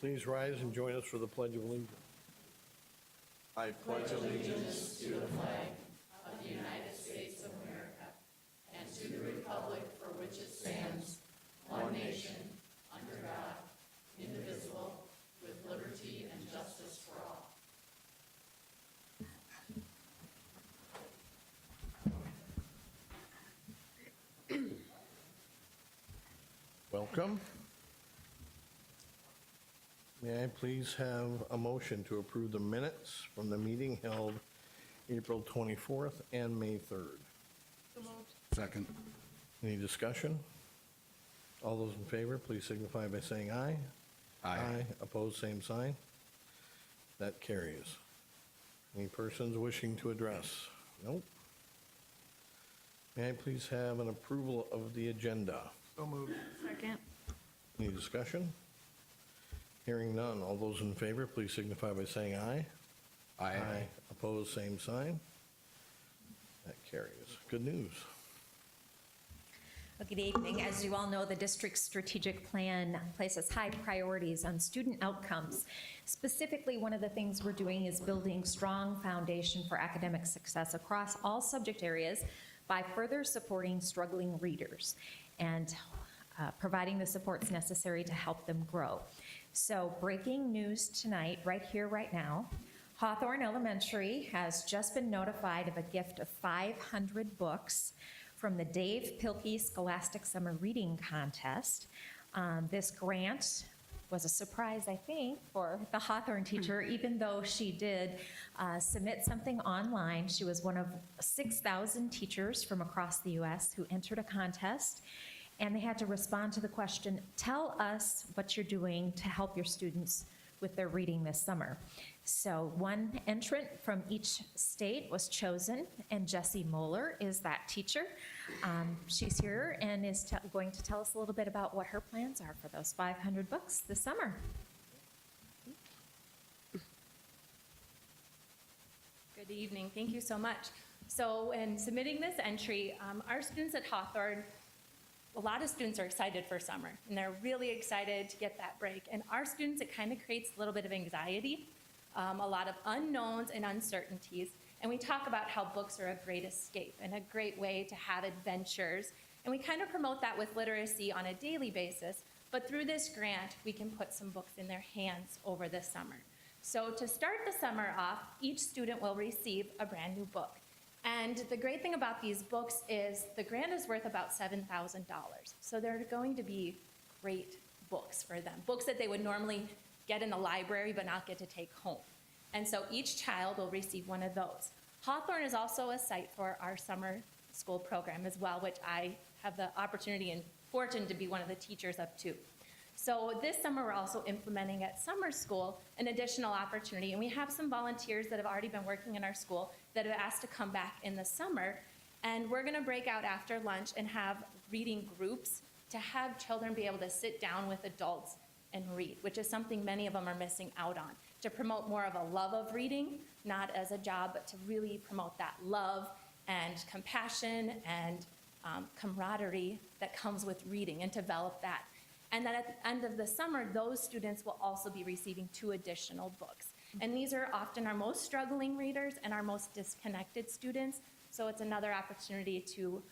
Please rise and join us for the Pledge of Allegiance. I pledge allegiance to the flag of the United States of America and to the republic for which it stands, one nation, under God, indivisible, with liberty and justice for all. Welcome. May I please have a motion to approve the minutes from the meeting held April 24th and May 3rd? So moved. Second. Any discussion? All those in favor, please signify by saying aye. Aye. Opposed, same sign. That carries. Any persons wishing to address? Nope. May I please have an approval of the agenda? So moved. Second. Any discussion? Hearing none. All those in favor, please signify by saying aye. Aye. Opposed, same sign. That carries. Good news. Well, good evening. As you all know, the district's strategic plan places high priorities on student outcomes. Specifically, one of the things we're doing is building strong foundation for academic success across all subject areas by further supporting struggling readers and providing the supports necessary to help them grow. So, breaking news tonight, right here, right now, Hawthorne Elementary has just been notified of a gift of 500 books from the Dave Pilkey Scholastic Summer Reading Contest. This grant was a surprise, I think, for the Hawthorne teacher, even though she did submit something online. She was one of 6,000 teachers from across the U.S. who entered a contest, and they had to respond to the question, tell us what you're doing to help your students with their reading this summer. So one entrant from each state was chosen, and Jessie Moeller is that teacher. She's here and is going to tell us a little bit about what her plans are for those 500 books this summer. Good evening. Thank you so much. So in submitting this entry, our students at Hawthorne, a lot of students are excited for summer, and they're really excited to get that break. And our students, it kind of creates a little bit of anxiety, a lot of unknowns and uncertainties. And we talk about how books are a great escape and a great way to have adventures. And we kind of promote that with literacy on a daily basis. But through this grant, we can put some books in their hands over the summer. So to start the summer off, each student will receive a brand new book. And the great thing about these books is the grant is worth about $7,000. So they're going to be great books for them, books that they would normally get in the library but not get to take home. And so each child will receive one of those. Hawthorne is also a site for our summer school program as well, which I have the opportunity and fortune to be one of the teachers up to. So this summer, we're also implementing at summer school an additional opportunity, and we have some volunteers that have already been working in our school that have asked to come back in the summer, and we're gonna break out after lunch and have reading groups to have children be able to sit down with adults and read, which is something many of them are missing out on, to promote more of a love of reading, not as a job, but to really promote that love and compassion and camaraderie that comes with reading and develop that. And then at the end of the summer, those students will also be receiving 2 additional books. And these are often our most struggling readers and our most disconnected students. So it's another opportunity to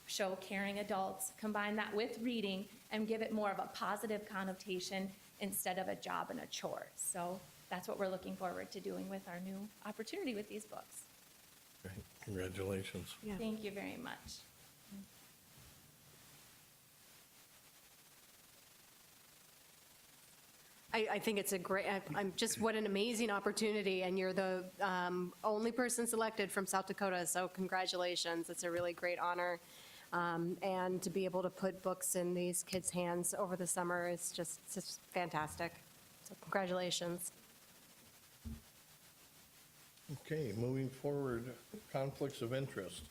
show caring adults, combine that with reading, and give it more of a positive connotation instead of a job and a chore. So that's what we're looking forward to doing with our new opportunity with these books. Great. Congratulations. Yeah. Thank you very much. I think it's a great, I'm just, what an amazing opportunity, and you're the only person selected from South Dakota, so congratulations. It's a really great honor. And to be able to put books in these kids' hands over the summer is just fantastic. So congratulations. Okay, moving forward, conflicts of interest.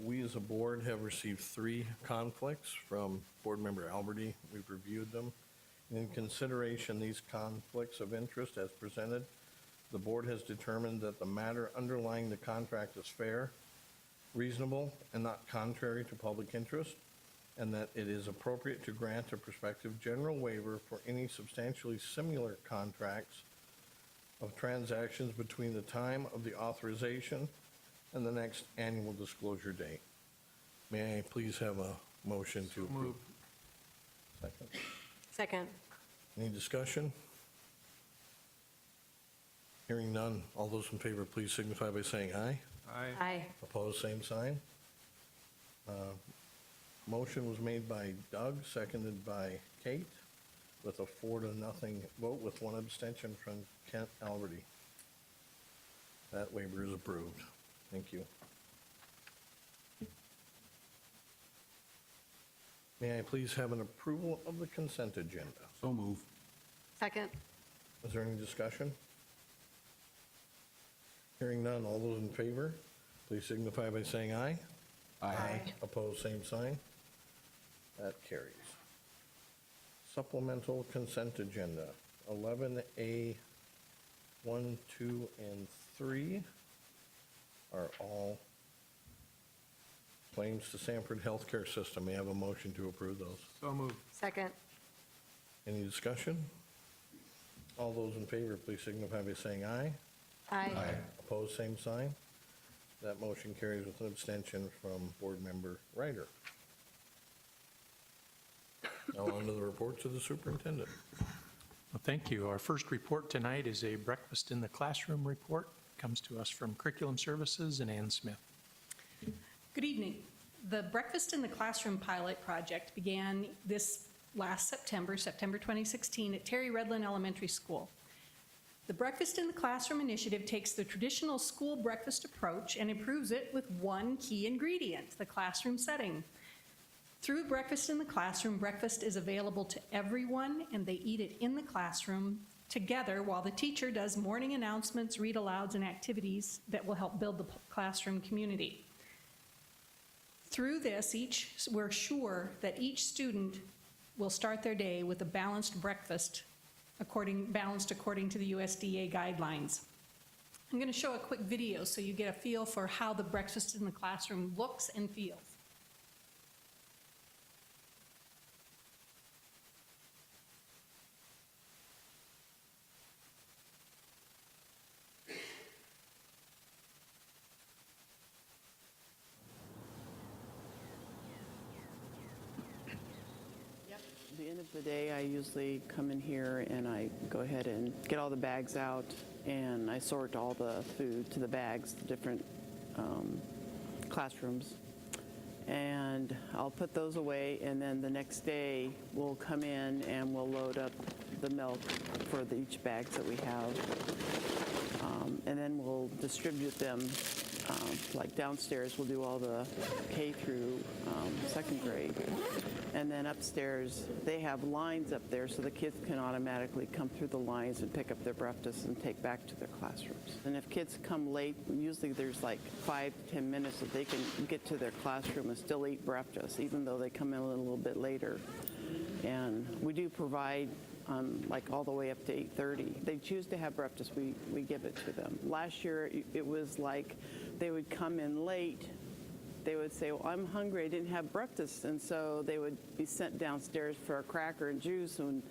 We as a board have received 3 conflicts from Board Member Alberty. We've reviewed them. In consideration these conflicts of interest as presented, the board has determined that the matter underlying the contract is fair, reasonable, and not contrary to public interest. and that it is appropriate to grant a prospective general waiver for any substantially similar contracts of transactions between the time of the authorization and the next annual disclosure date. May I please have a motion to approve? Second. Second. Any discussion? Hearing none. All those in favor, please signify by saying aye. Aye. Opposed, same sign. Motion was made by Doug, seconded by Kate, with a 4-0 vote with one abstention from Kent Alberty. That waiver is approved. Thank you. May I please have an approval of the consent agenda? So move. Second. Is there any discussion? Hearing none, all those in favor, please signify by saying aye. Aye. Opposed, same sign. That carries. Supplemental consent agenda, 11A, 1, 2, and 3 are all claims to Sanford Healthcare System. May I have a motion to approve those? So move. Second. Any discussion? All those in favor, please signify by saying aye. Aye. Opposed, same sign. That motion carries with an abstention from Board Member Ryder. Now on to the reports of the superintendent. Well, thank you. Our first report tonight is a breakfast in the classroom report. Comes to us from Curriculum Services and Ann Smith. Good evening. The Breakfast in the Classroom pilot project began this last September 2016, at Terry Redland Elementary School. The Breakfast in the Classroom initiative takes the traditional school breakfast approach and improves it with one key ingredient, the classroom setting. Through Breakfast in the Classroom, breakfast is available to everyone, and they eat it in the classroom together while the teacher does morning announcements, read-alouds, and activities that will help build the classroom community. Through this, we're sure that each student will start their day with a balanced breakfast, balanced according to the USDA guidelines. I'm going to show a quick video so you get a feel for how the breakfast in the classroom looks and feels. At the end of the day, I usually come in here and I go ahead and get all the bags out, and I sort all the food to the bags, the different classrooms. And I'll put those away, and then the next day we'll come in and we'll load up the milk for each bags that we have. And then we'll distribute them. Like downstairs, we'll do all the K through second grade. And then upstairs, they have lines up there so the kids can automatically come through the lines and pick up their breakfast and take back to their classrooms. And if kids come late, usually there's like 5 to 10 minutes that they can get to their classroom and still eat breakfast, even though they come in a little bit later. And we do provide like all the way up to 8:30. They choose to have breakfast, we give it to them. Last year, it was like they would come in late. They would say, well, I'm hungry, I didn't have breakfast. And so they would be sent downstairs for a cracker and juice. And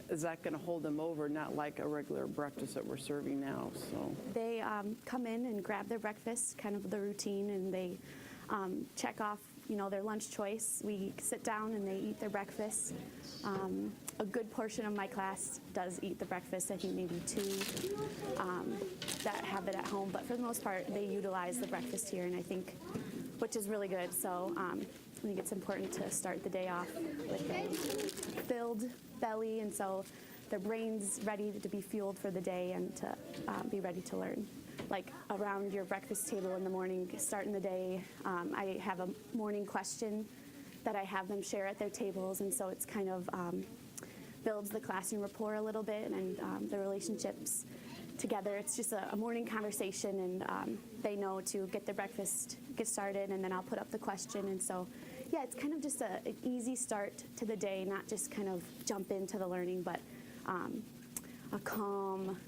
is that going to hold them over? Not like a regular breakfast that we're serving now. So they come in and grab their breakfast, kind of the routine, and they check off, their lunch choice. We sit down and they eat their breakfast. A good portion of my class does eat the breakfast. I think maybe 2 that have it at home. But for the most part, they utilize the breakfast here, and I think, which is really good. So I think it's important to start the day off with a filled belly, and so their brain's ready to be fueled for the day and to be ready to learn. Like around your breakfast table in the morning, starting the day, I have a morning question that I have them share at their tables, and so it's kind of builds the classroom rapport a little bit and the relationships together. It's just a morning conversation, and they know to get their breakfast, get started, and then I'll put up the question. And so, yeah, it's kind of just an easy start to the day, not just kind of jump into the learning, but a calm,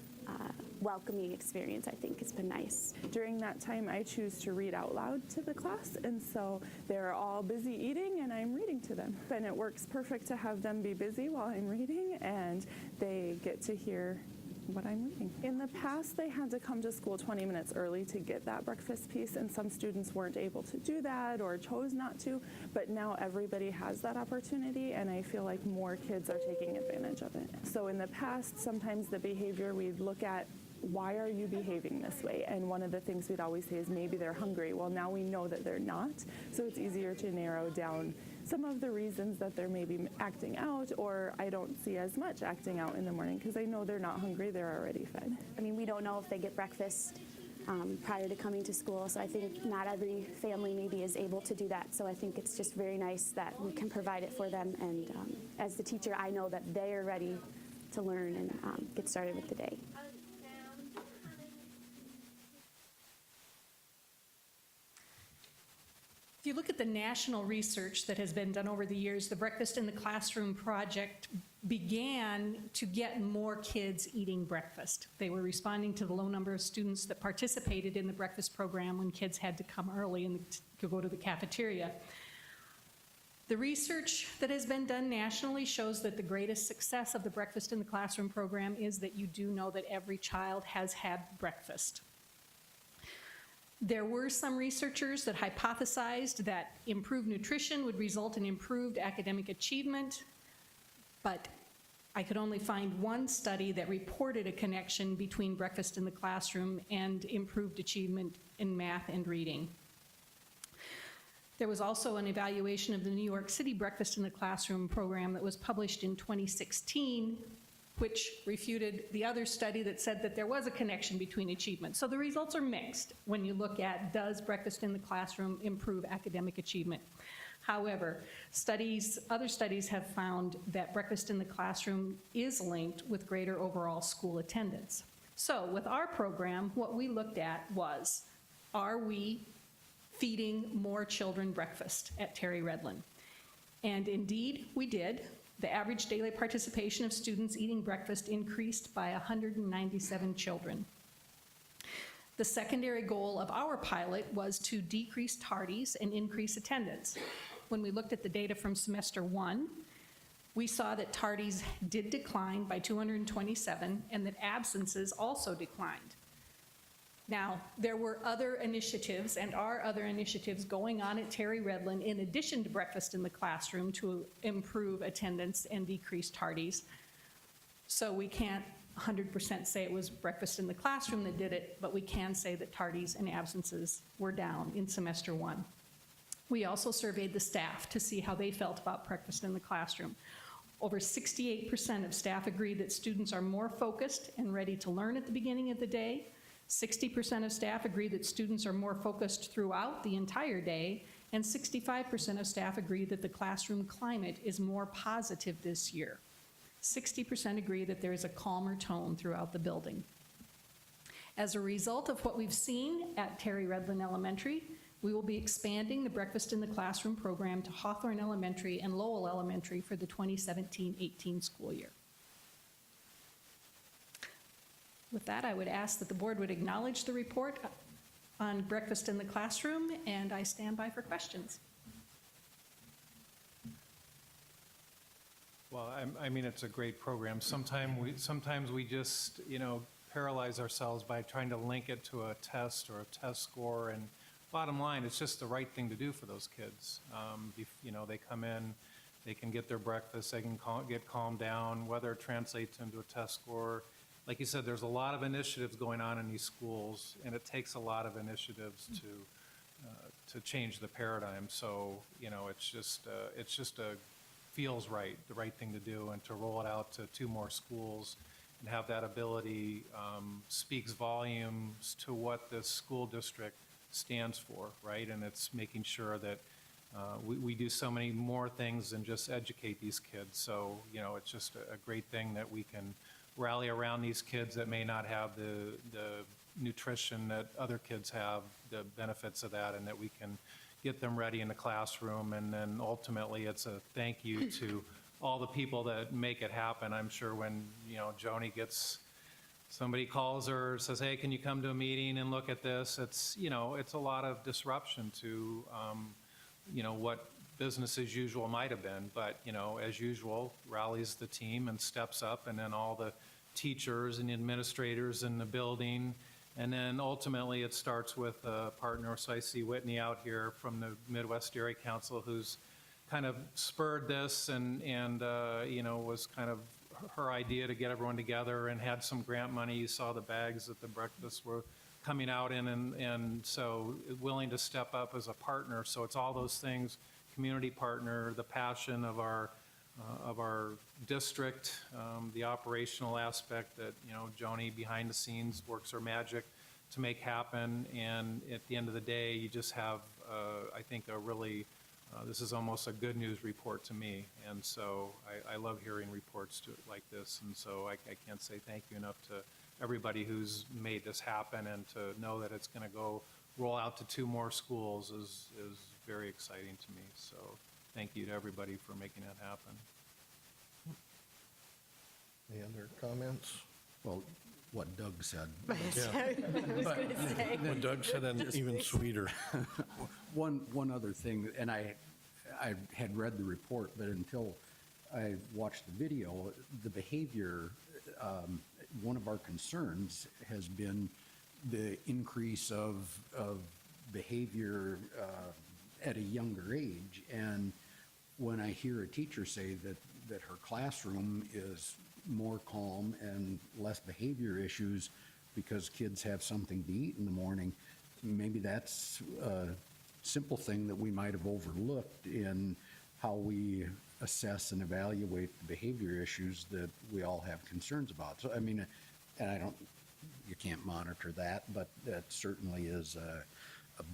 welcoming experience. I think it's been nice. During that time, I choose to read out loud to the class, and so they're all busy eating, and I'm reading to them. And it works perfect to have them be busy while I'm reading, and they get to hear what I'm reading. In the past, they had to come to school 20 minutes early to get that breakfast piece, and some students weren't able to do that or chose not to, but now everybody has that opportunity, and I feel like more kids are taking advantage of it. So in the past, sometimes the behavior we'd look at, why are you behaving this way? And one of the things we'd always say is maybe they're hungry. Well, now we know that they're not, so it's easier to narrow down some of the reasons that they're maybe acting out, or I don't see as much acting out in the morning because I know they're not hungry, they're already fed. I mean, we don't know if they get breakfast prior to coming to school, so I think not every family maybe is able to do that. So I think it's just very nice that we can provide it for them, and as the teacher, I know that they're ready to learn and get started with the day. If you look at the national research that has been done over the years, the Breakfast in the Classroom project began to get more kids eating breakfast. They were responding to the low number of students that participated in the breakfast program when kids had to come early and to go to the cafeteria. The research that has been done nationally shows that the greatest success of the Breakfast in the Classroom program is that you do know that every child has had breakfast. There were some researchers that hypothesized that improved nutrition would result in improved academic achievement, but I could only find one study that reported a connection between breakfast in the classroom and improved achievement in math and reading. There was also an evaluation of the New York City Breakfast in the Classroom program that was published in 2016, which refuted the other study that said that there was a connection between achievement. So the results are mixed when you look at, does breakfast in the classroom improve academic achievement? However, other studies have found that breakfast in the classroom is linked with greater overall school attendance. So with our program, what we looked at was, are we feeding more children breakfast at Terry Redlin? And indeed, we did. The average daily participation of students eating breakfast increased by 197 children. The secondary goal of our pilot was to decrease tardies and increase attendance. When we looked at the data from semester 1, we saw that tardies did decline by 227 and that absences also declined. Now, there were other initiatives and are other initiatives going on at Terry Redlin in addition to breakfast in the classroom to improve attendance and decrease tardies. So we can't 100% say it was breakfast in the classroom that did it, but we can say that tardies and absences were down in semester 1. We also surveyed the staff to see how they felt about breakfast in the classroom. Over 68% of staff agreed that students are more focused and ready to learn at the beginning of the day. 60% of staff agree that students are more focused throughout the entire day, and 65% of staff agree that the classroom climate is more positive this year. 60% agree that there is a calmer tone throughout the building. As a result of what we've seen at Terry Redlin Elementary, we will be expanding the Breakfast in the Classroom program to Hawthorne Elementary and Lowell Elementary for the 2017-18 school year. With that, I would ask that the board would acknowledge the report on breakfast in the classroom, and I stand by for questions. Well, I mean, it's a great program. Sometimes we just, paralyze ourselves by trying to link it to a test or a test score. And bottom line, it's just the right thing to do for those kids. They come in, they can get their breakfast, they can get calmed down, whether it translates into a test score. Like you said, there's a lot of initiatives going on in these schools, and it takes a lot of initiatives to change the paradigm. So, it's just feels right, the right thing to do, and to roll it out to 2 more schools and have that ability speaks volumes to what this school district stands for, right? And it's making sure that we do so many more things than just educate these kids. So, it's just a great thing that we can rally around these kids that may not have the nutrition that other kids have, the benefits of that, and that we can get them ready in the classroom. And then ultimately it's a thank you to all the people that make it happen. I'm sure when, Joni gets somebody calls or says, hey, can you come to a meeting and look at this? It's, it's a lot of disruption to, what business as usual might have been. But, as usual, rallies the team and steps up, and then all the teachers and administrators in the building. And then ultimately, it starts with a partner. So I see Whitney out here from the Midwest Dairy Council, who's kind of spurred this and was kind of her idea to get everyone together, and had some grant money. You saw the bags that the breakfasts were coming out in, and so willing to step up as a partner. So it's all those things, community partner, the passion of our district, the operational aspect that, Joni behind the scenes works her magic to make happen. And at the end of the day, you just have, I think, a really, this is almost a good news report to me. And so I love hearing reports like this. And so I can't say thank you enough to everybody who's made this happen, and to know that it's going to go roll out to 2 more schools is very exciting to me. So thank you to everybody for making that happen. Any other comments? Well, what Doug said. I was going to say. What Doug said, and even sweeter. One other thing, and I had read the report, but until I watched the video, the behavior, one of our concerns has been the increase of behavior at a younger age. And when I hear a teacher say that her classroom is more calm and less behavior issues because kids have something to eat in the morning, maybe that's a simple thing that we might have overlooked in how we assess and evaluate the behavior issues that we all have concerns about. So, I mean, and you can't monitor that, but that certainly is a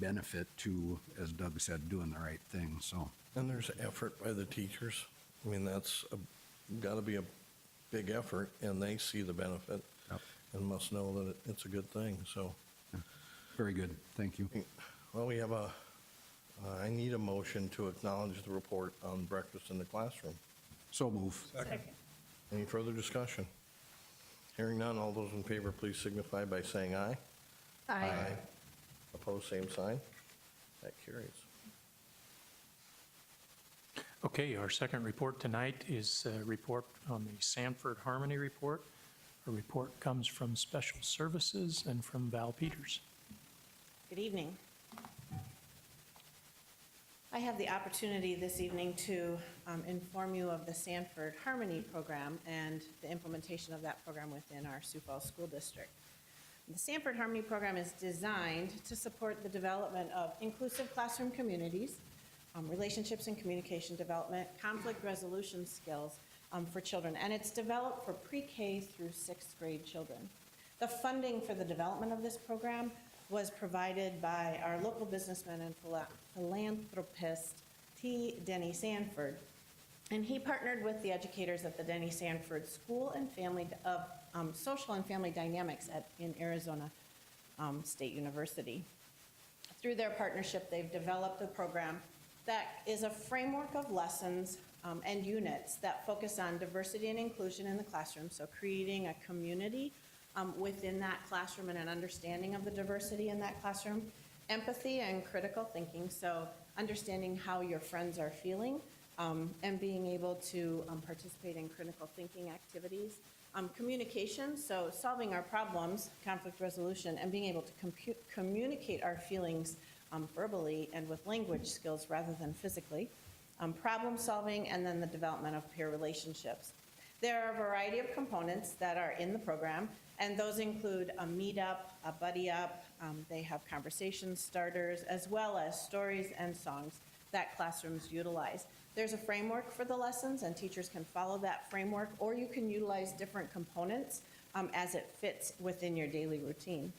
benefit to, as Doug said, doing the right thing, so. And there's effort by the teachers. I mean, that's got to be a big effort, and they see the benefit. Yep. And must know that it's a good thing, so. Very good, thank you. Well, we have I need a motion to acknowledge the report on breakfast in the classroom. So move. Second. Any further discussion? Hearing none, all those in favor, please signify by saying aye. Aye. Opposed, same sign. That carries. Okay, our second report tonight is a report on the Sanford Harmony Report. A report comes from Special Services and from Val Peters. Good evening. I have the opportunity this evening to inform you of the Sanford Harmony Program and the implementation of that program within our Sioux Falls School District. The Sanford Harmony Program is designed to support the development of inclusive classroom communities, relationships and communication development, conflict resolution skills for children, and it's developed for pre-K through 6th grade children. The funding for the development of this program was provided by our local businessman and philanthropist, T. Denny Sanford, and he partnered with the educators at the Denny Sanford School and Family of Social and Family Dynamics in Arizona State University. Through their partnership, they've developed a program that is a framework of lessons and units that focus on diversity and inclusion in the classroom, so creating a community within that classroom and an understanding of the diversity in that classroom, empathy and critical thinking, so understanding how your friends are feeling and being able to participate in critical thinking activities, communication, so solving our problems, conflict resolution, and being able to communicate our feelings verbally and with language skills rather than physically, problem solving, and then the development of peer relationships. There are a variety of components that are in the program, and those include a meetup, a buddy up, they have conversation starters, as well as stories and songs that classrooms utilize. There's a framework for the lessons, and teachers can follow that framework, or you can utilize different components as it fits within your daily routine.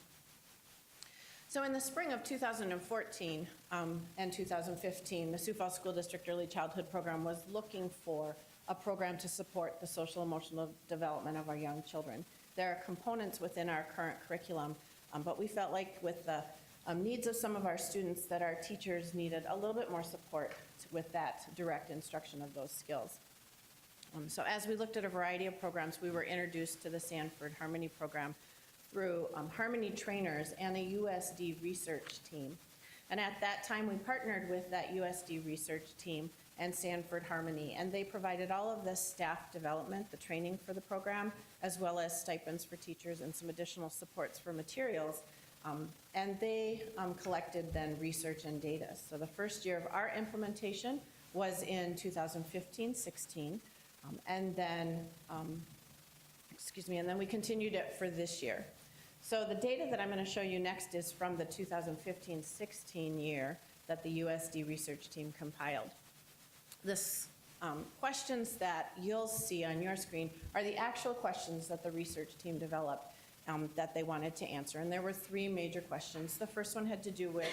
So in the spring of 2014 and 2015, the Sioux Falls School District Early Childhood Program was looking for a program to support the social emotional development of our young children. There are components within our current curriculum, but we felt like with the needs of some of our students that our teachers needed a little bit more support with that direct instruction of those skills. So as we looked at a variety of programs, we were introduced to the Sanford Harmony program through Harmony trainers and a USD research team. And at that time, we partnered with that USD research team and Sanford Harmony, and they provided all of the staff development, the training for the program, as well as stipends for teachers and some additional supports for materials. And they collected then research and data. So the first year of our implementation was in 2015-16, and then, and then we continued it for this year. So the data that I'm going to show you next is from the 2015-16 year that the USD research team compiled. This questions that you'll see on your screen are the actual questions that the research team developed that they wanted to answer. And there were three major questions. The first one had to do with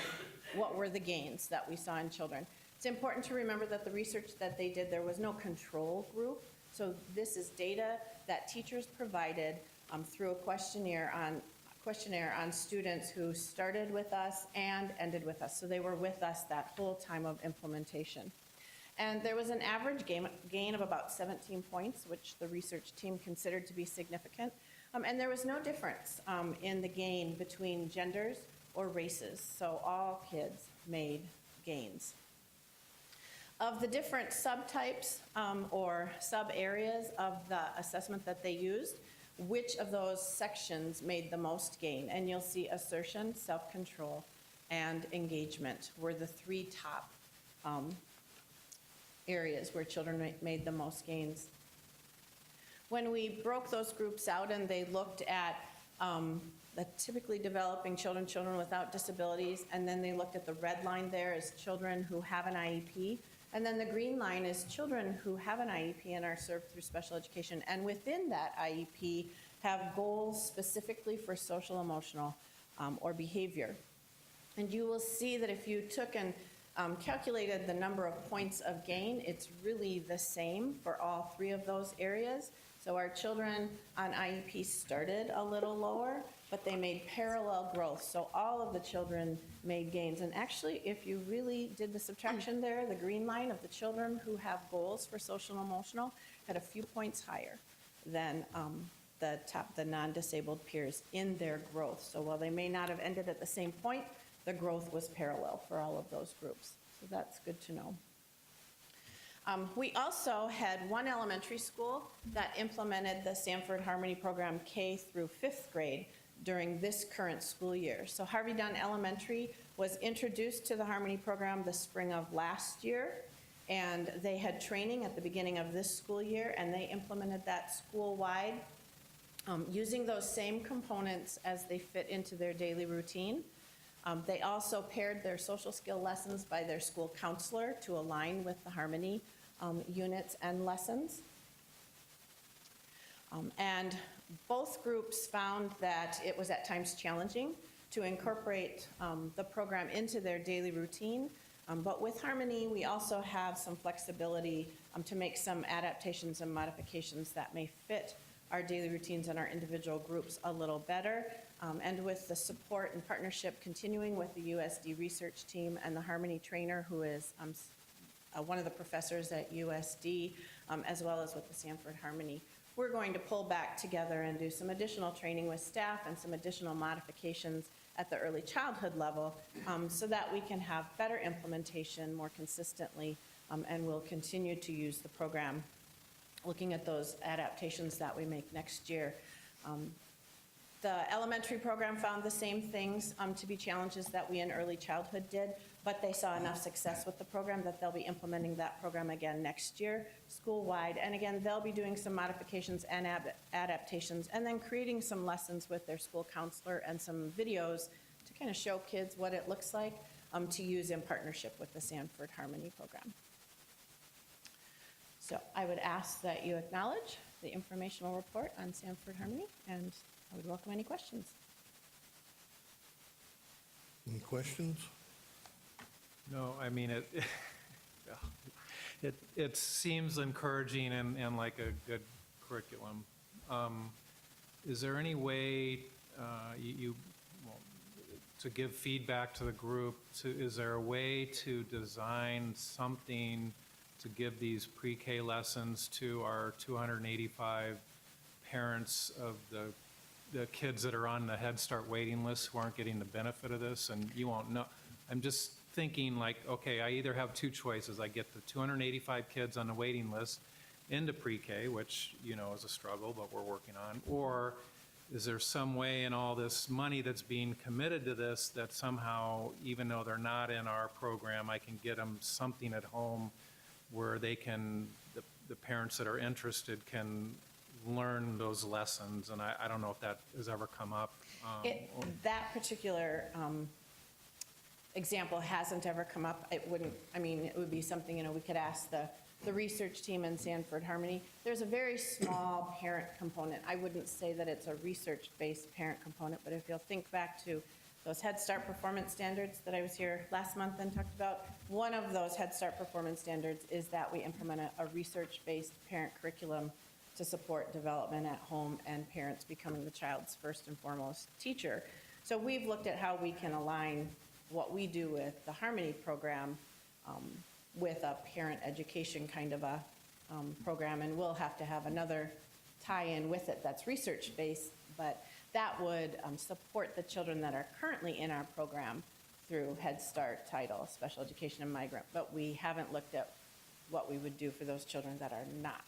what were the gains that we saw in children. It's important to remember that the research that they did, there was no control group. So this is data that teachers provided through a questionnaire on students who started with us and ended with us. So they were with us that whole time of implementation. And there was an average gain of about 17 points, which the research team considered to be significant. And there was no difference in the gain between genders or races. So all kids made gains. Of the different subtypes or sub-areas of the assessment that they used, which of those sections made the most gain? And you'll see assertion, self-control, and engagement were the three top areas where children made the most gains. When we broke those groups out and they looked at the typically developing children, children without disabilities, and then they looked at the red line there as children who have an IEP, and then the green line is children who have an IEP and are served through special education, and within that IEP have goals specifically for social, emotional, or behavior. And you will see that if you took and calculated the number of points of gain, it's really the same for all three of those areas. So our children on IEP started a little lower, but they made parallel growth. So all of the children made gains. And actually, if you really did the subtraction there, the green line of the children who have goals for social and emotional had a few points higher than the non-disabled peers in their growth. So while they may not have ended at the same point, the growth was parallel for all of those groups. So that's good to know. We also had one elementary school that implemented the Sanford Harmony program K through 5th grade during this current school year. So Harvey Dunn Elementary was introduced to the Harmony program the spring of last year, and they had training at the beginning of this school year, and they implemented that school-wide using those same components as they fit into their daily routine. They also paired their social skill lessons by their school counselor to align with the Harmony units and lessons. And both groups found that it was at times challenging to incorporate the program into their daily routine. But with Harmony, we also have some flexibility to make some adaptations and modifications that may fit our daily routines and our individual groups a little better. And with the support and partnership continuing with the USD research team and the Harmony trainer, who is one of the professors at USD, as well as with the Sanford Harmony, we're going to pull back together and do some additional training with staff and some additional modifications at the early childhood level so that we can have better implementation more consistently, and we'll continue to use the program looking at those adaptations that we make next year. The elementary program found the same things to be challenges that we in early childhood did, but they saw enough success with the program that they'll be implementing that program again next year, school-wide. And again, they'll be doing some modifications and adaptations, and then creating some lessons with their school counselor and some videos to kind of show kids what it looks like to use in partnership with the Sanford Harmony program. So I would ask that you acknowledge the informational report on Sanford Harmony, and I would welcome any questions. Any questions? No, I mean, it seems encouraging and like a good curriculum. Is there any way to give feedback to the group? Is there a way to design something to give these pre-K lessons to our 285 parents of the kids that are on the Head Start waiting list who aren't getting the benefit of this, and you won't know. I'm just thinking like, okay, I either have two choices. I get the 285 kids on the waiting list into pre-K, which, you know, is a struggle, but we're working on, or is there some way in all this money that's being committed to this that somehow, even though they're not in our program, I can get them something at home where they can, the parents that are interested can learn those lessons, and I don't know if that has ever come up. That particular example hasn't ever come up. It wouldn't, I mean, it would be something, you know, we could ask the research team in Sanford Harmony. There's a very small parent component. I wouldn't say that it's a research-based parent component, but if you'll think back to those Head Start performance standards that I was here last month and talked about, one of those Head Start performance standards is that we implement a research-based parent curriculum to support development at home and parents becoming the child's first and foremost teacher. So we've looked at how we can align what we do with the Harmony program with a parent education kind of a program, and we'll have to have another tie-in with it that's research-based, but that would support the children that are currently in our program through Head Start, Title, Special Education, and Migrant, but we haven't looked at what we would do for those children that are not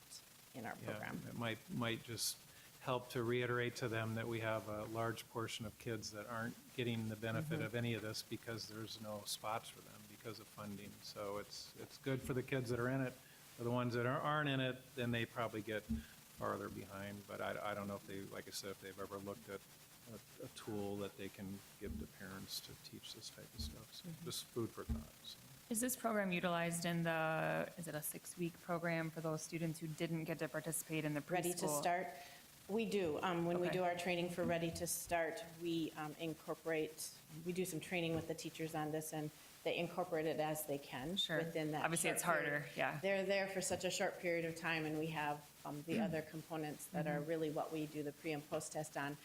in our program. Yeah, it might just help to reiterate to them that we have a large portion of kids that aren't getting the benefit of any of this because there's no spots for them because of funding. So it's good for the kids that are in it. For the ones that aren't in it, then they probably get farther behind. But I don't know if they, like I said, if they've ever looked at a tool that they can give to parents to teach this type of stuff. So just food for thought. So. Is this program utilized in is it a 6-week program for those students who didn't get to participate in the preschool? Ready to Start? We do. When we Okay. do our training for Ready to Start, we we do some training with the teachers on this, and they incorporate it as they can Sure. within that Obviously, short it's harder, period. yeah. They're there for such a short period of time, and we have the other components that are really what we do the pre and post test on.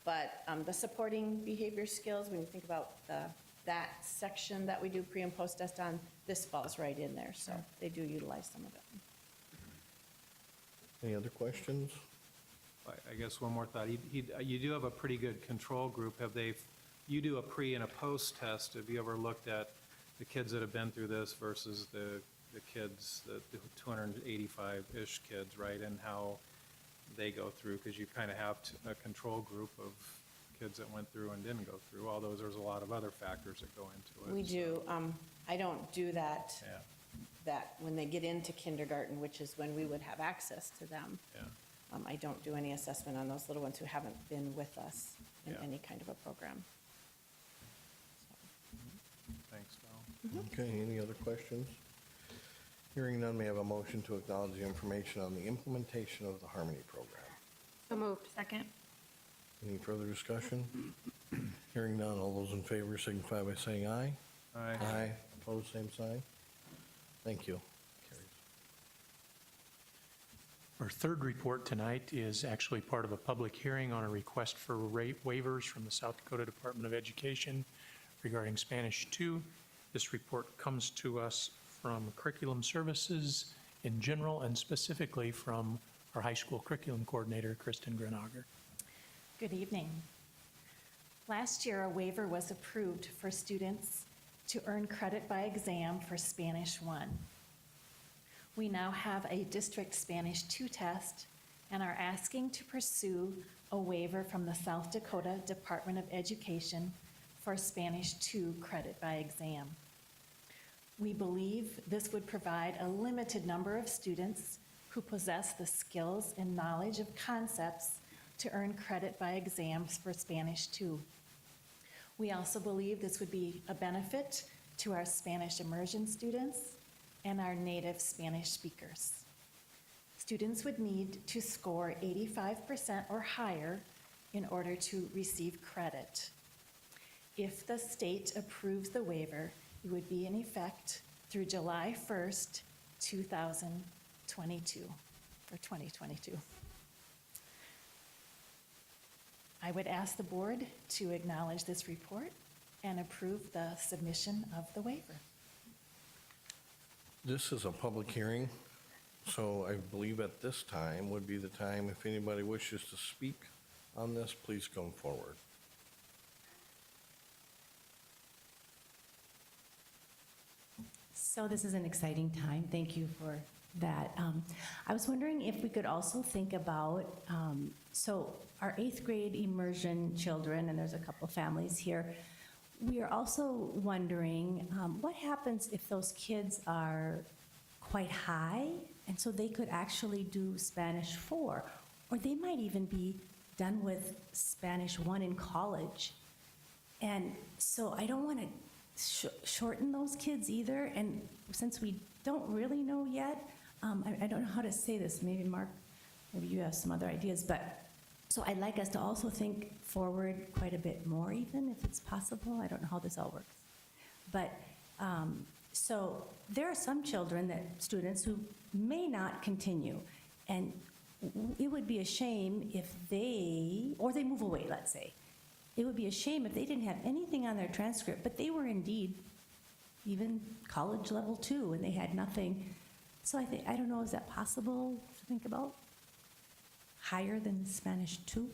But the supporting behavior skills, when you think about that section that we do pre and post test on, this falls right in there, so they do utilize some of it. Any other questions? I guess one more thought. You do have a pretty good control group. You do a pre and a post test. Have you ever looked at the kids that have been through this versus the kids, the 285-ish kids, right? And how they go through, because you kind of have a control group of kids that went through and didn't go through. Although there's a lot of other factors that go into it. We do. I don't do that. Yeah, That when they get into kindergarten, which is when we would have access to them. yeah. I don't do any assessment on those little ones who haven't been with us in Yeah. any kind of a program. Thanks, Val. Okay, any other questions? Hearing none, may I have a motion to acknowledge the information on the implementation of the Harmony program? So moved. Second? Any further discussion? Hearing none, all those in favor signify by saying aye. Aye. Aye. Opposed, same sign. Thank you. Carries. Our third report tonight is actually part of a public hearing on a request for rate waivers from the South Dakota Department of Education regarding Spanish 2. This report comes to us from Curriculum Services in general and specifically from our high school curriculum coordinator, Kristen Grenager. Good evening. Last year, a waiver was approved for students to earn credit by exam for Spanish 1. We now have a District Spanish 2 test and are asking to pursue a waiver from the South Dakota Department of Education for Spanish 2 credit by exam. We believe this would provide a limited number of students who possess the skills and knowledge of concepts to earn credit by exams for Spanish 2. We also believe this would be a benefit to our Spanish immersion students and our native Spanish speakers. Students would need to score 85% or higher in order to receive credit. If the state approves the waiver, it would be in effect through July 1st, 2022, or 2022. I would ask the board to acknowledge this report and approve the submission of the waiver. This is a public hearing, so I believe at this time would be the time, if anybody wishes to speak on this, please come forward. So this is an exciting time. Thank you for that. I was wondering if we could also think about, so our 8th grade immersion children, and there's a couple families here, we are also wondering what happens if those kids are quite high, and so they could actually do Spanish 4, or they might even be done with Spanish 1 in college. And so I don't want to shorten those kids either, and since we don't really know yet, I don't know how to say this, maybe Mark, maybe you have some other ideas, but, so I'd like us to also think forward quite a bit more even, if it's possible. I don't know how this all works. But, so there are some children students who may not continue, and it would be a shame if or they move away, let's say. It would be a shame if they didn't have anything on their transcript, but they were indeed even college level 2 and they had nothing. So I don't know, is that possible to think about? Higher than Spanish 2?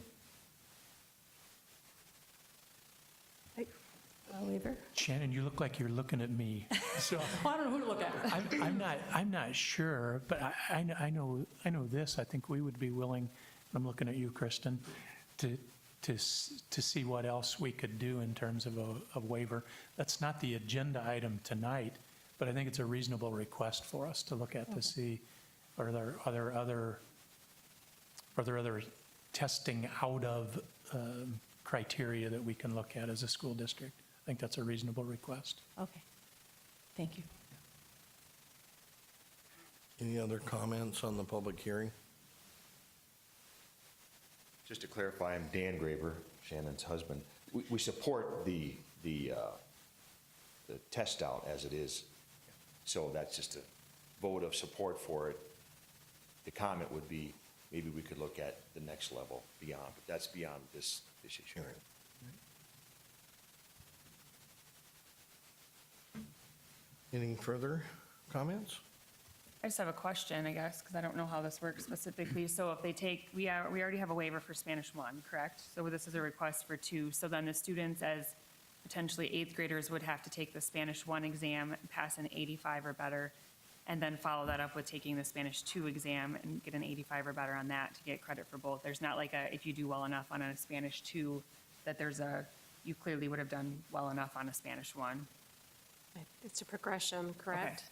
Waiver? Shannon, you look like you're looking at me. So Well, I don't know who to look at. I'm not sure, but I know this. I think we would be willing, I'm looking at you, Kristen, to see what else we could do in terms of a waiver. That's not the agenda item tonight, but I think it's a reasonable request for us to look at to see, are there other testing out of criteria that we can look at as a school district. I think that's a reasonable request. Okay, thank you. Any other comments on the public hearing? Just to clarify, I'm Dan Graber, Shannon's husband. We support the test out as it is, so that's just a vote of support for it. The comment would be, maybe we could look at the next level beyond, but that's beyond this issue. Any further comments? I just have a question, I guess, because I don't know how this works specifically. So if they take, we already have a waiver for Spanish 1, correct? So this is a request for 2. So then the students, as potentially 8th graders, would have to take the Spanish 1 exam, pass an 85 or better, and then follow that up with taking the Spanish 2 exam and get an 85 or better on that to get credit for both. There's not like if you do well enough on a Spanish 2, that you clearly would have done well enough on a Spanish 1. It's a progression, correct? Okay.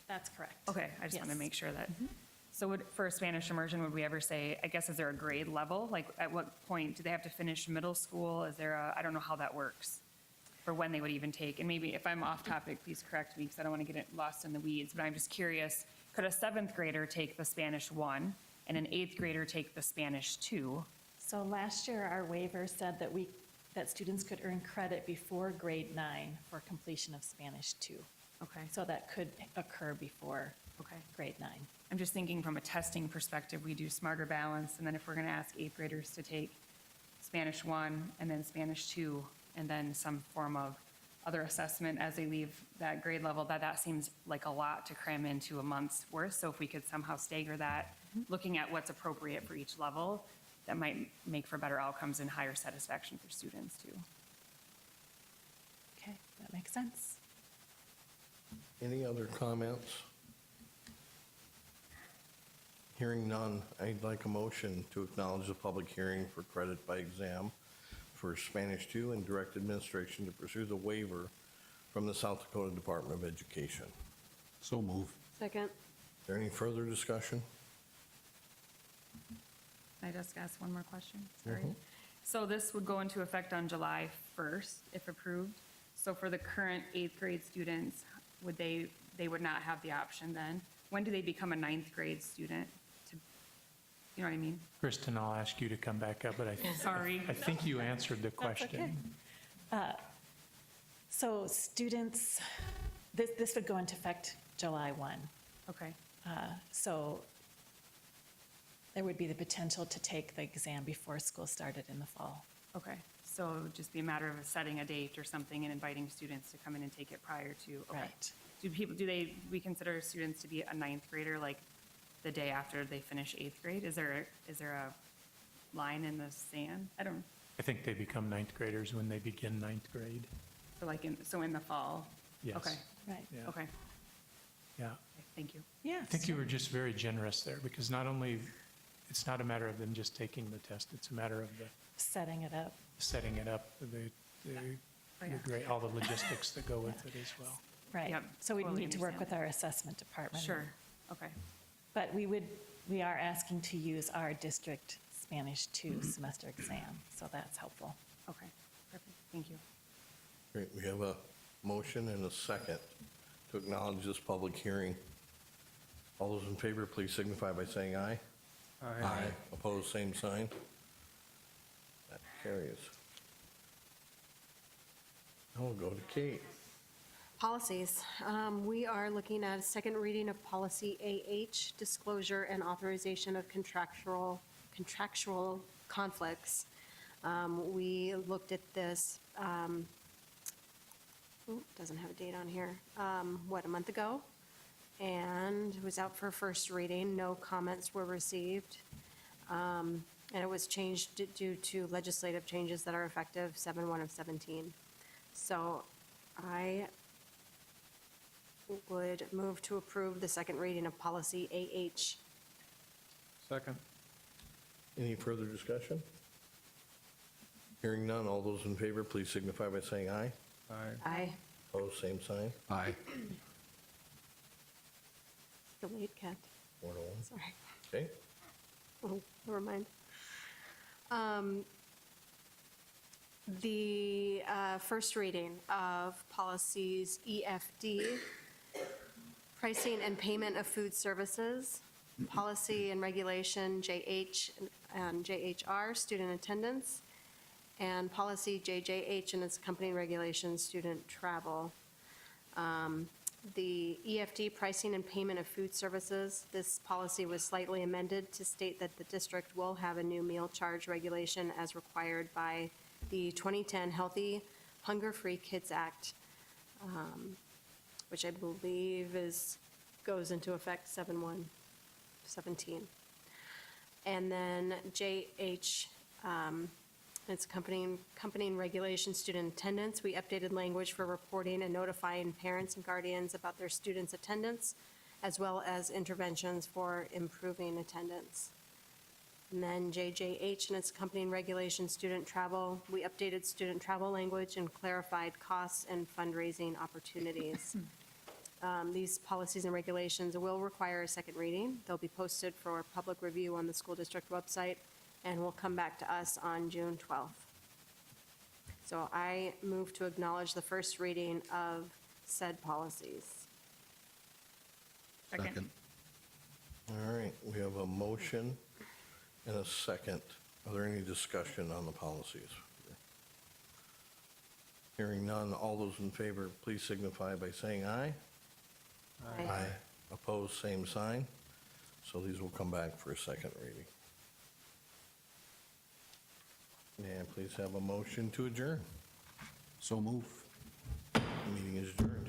That's correct. Okay, I just want to Yes. make sure that, so for a Spanish immersion, would we ever say, I guess, is there a grade level? Like, at what point, do they have to finish middle school? Is there I don't know how that works, for when they would even take, and maybe if I'm off topic, please correct me, because I don't want to get it lost in the weeds, but I'm just curious, could a 7th grader take the Spanish 1, and an 8th grader take the Spanish 2? So last year, our waiver said that students could earn credit before grade 9 for completion of Spanish 2. Okay. So that could occur before Okay. grade 9. I'm just thinking from a testing perspective, we do smarter balance, and then if we're going to ask 8th graders to take Spanish 1 and then Spanish 2, and then some form of other assessment as they leave that grade level, that seems like a lot to cram into a month's worth. So if we could somehow stagger that, looking at what's appropriate for each level, that might make for better outcomes and higher satisfaction for students too. Okay, that makes sense. Any other comments? Hearing none, I'd like a motion to acknowledge the public hearing for credit by exam for Spanish 2 and direct administration to pursue the waiver from the South Dakota Department of Education. So move. Second. Is there any further discussion? Can I just ask one more question? Sorry. So this would go into effect on July 1st, if approved. So for the current 8th grade students, they would not have the option then? When do they become a 9th grade student? You know what I mean? Kristen, I'll ask you to come back up, but Sorry. I think you answered the question. So students, this would go into effect July 1. Okay. So there would be the potential to take the exam before school started in the fall. Okay. So it would just be a matter of setting a date or something and inviting students to come in and take it prior to. Okay. Right. we consider students to be a ninth grader, like, the day after they finish eighth grade? Is there a line in the sand? I don't, I think they become ninth graders when they begin ninth grade. so like, in the fall? Yes. Okay, Right. Yeah. okay, Yeah. thank you. Yeah. I think you were just very generous there, because not only, it's not a matter of them just taking the test, it's a matter of the Setting it up. setting it up, all the logistics that go with it as well. Right. Yep, So we totally need to work understand. with our assessment department. Sure, okay. But we are asking to use our District Spanish 2 semester exam, so that's helpful. Okay, perfect, thank you. Great, we have a motion and a second to acknowledge this public hearing. All those in favor, please signify by saying aye. Aye. Opposed, same sign. That carries. Now we'll go to Kate. Policies. We are looking at a second reading of policy AH, disclosure and authorization of contractual conflicts. We looked at this, doesn't have a date on here, a month ago? And it was out for first reading. No comments were received. And it was changed due to legislative changes that are effective 7/1 of 17. So I would move to approve the second reading of policy AH. Second. Any further discussion? Hearing none, all those in favor, please signify by saying aye. Aye. Aye. Opposed, same sign. Aye. Delayed, Kent. 4-1. Sorry. Okay, Oh, never mind. The first reading of policies EFD, pricing and payment of food services, policy and regulation JH and JHR, student attendance, and policy JJH and its accompanying regulations, student travel. The EFD, pricing and payment of food services, this policy was slightly amended to state that the district will have a new meal charge regulation as required by the 2010 Healthy Hunger-Free Kids Act, which I believe goes into effect 7/1/17. And then JH, its accompanying regulation, student attendance. We updated language for reporting and notifying parents and guardians about their students' attendance, as well as interventions for improving attendance. And then JJH and its accompanying regulation, student travel. We updated student travel language and clarified costs and fundraising opportunities. These policies and regulations will require a second reading. They'll be posted for public review on the school district website and will come back to us on June 12th. So I move to acknowledge the first reading of said policies. Second. all right, we have a motion and a second. Are there any discussion on the policies? Hearing none, all those in favor, please signify by saying aye. Aye. Opposed, same sign. So these will come back for a second reading. And please have a motion to adjourn. So move. Meeting is adjourned.